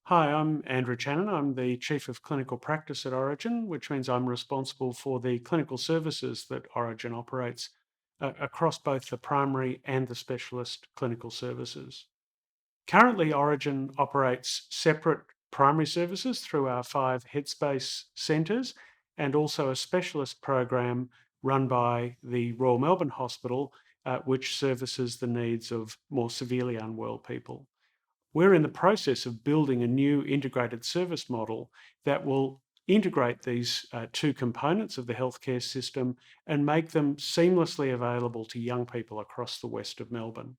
Hi, I'm Andrew Chanen. I'm the Chief of Clinical Practice at Orygen, which means I'm responsible for the clinical services that Orygen operates across both the primary and the specialist clinical services. Currently, Orygen operates separate primary services through our 5 Headspace centres and also a specialist program run by the Royal Melbourne Hospital, which services the needs of more severely unwell people. We're in the process of building a new integrated service model that will integrate these two components of the healthcare system and make them seamlessly available to young people across the west of Melbourne.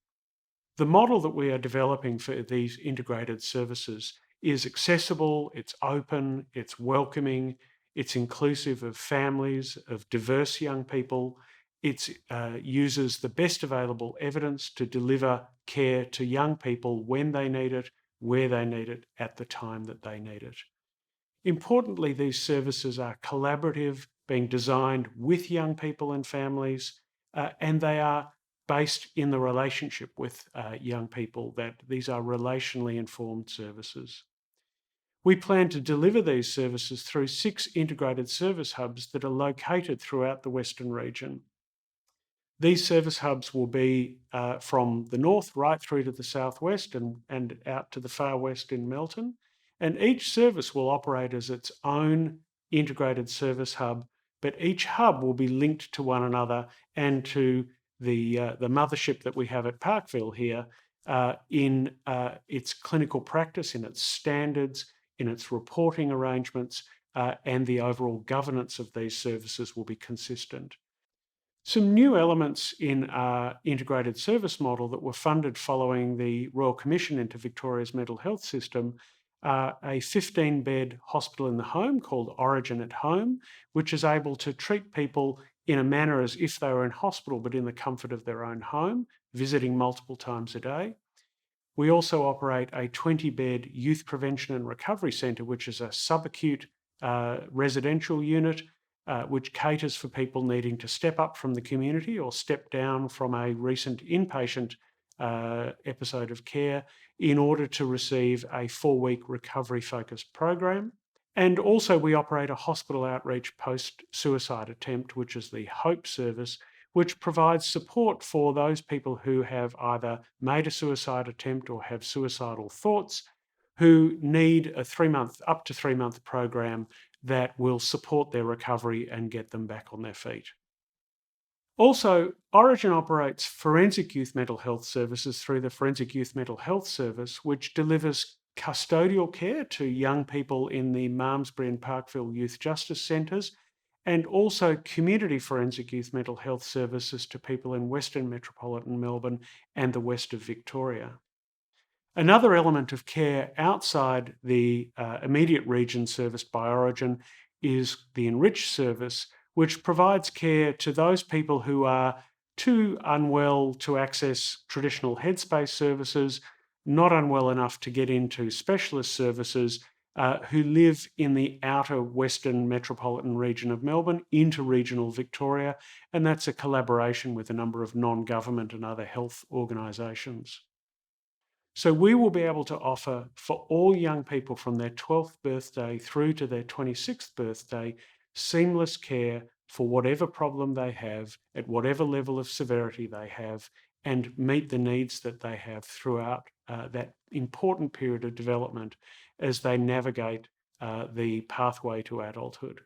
The model that we are developing for these integrated services is accessible, it's open, it's welcoming, it's inclusive of families, of diverse young people. It uses the best available evidence to deliver care to young people when they need it, where they need it, at the time that they need it. Importantly, these services are collaborative, being designed with young people and families, and they are based in the relationship with young people, that these are relationally informed services. We plan to deliver these services through 6 integrated service hubs that are located throughout the Western region. These service hubs will be from the north right through to the southwest and out to the far west in Melton. And each service will operate as its own integrated service hub, but each hub will be linked to one another and to the mothership that we have at Parkville here in its clinical practice, in its standards, in its reporting arrangements, and the overall governance of these services will be consistent. Some new elements in our integrated service model that were funded following the Royal Commission into Victoria's mental health system are a 15-bed hospital in the home called Orygen at Home, which is able to treat people in a manner as if they were in hospital but in the comfort of their own home, visiting multiple times a day. We also operate a 20-bed youth prevention and recovery centre, which is a subacute residential unit which caters for people needing to step up from the community or step down from a recent inpatient episode of care in order to receive a 4-week recovery focused program. And also, we operate a hospital outreach post suicide attempt, which is the HOPE service, which provides support for those people who have either made a suicide attempt or have suicidal thoughts, who need a up to 3 month program that will support their recovery and get them back on their feet. Also, Orygen operates forensic youth mental health services through the Forensic Youth Mental Health Service, which delivers custodial care to young people in the Malmesbury and Parkville Youth Justice Centres, and also community forensic youth mental health services to people in Western Metropolitan Melbourne and the west of Victoria. Another element of care outside the immediate region serviced by Orygen is the Enriched Service, which provides care to those people who are too unwell to access traditional headspace services, not unwell enough to get into specialist services, who live in the outer western metropolitan region of Melbourne into regional Victoria, and that's a collaboration with a number of non-government and other health organisations. So we will be able to offer for all young people from their 12th birthday through to their 26th birthday seamless care for whatever problem they have, at whatever level of severity they have, and meet the needs that they have throughout that important period of development as they navigate the pathway to adulthood.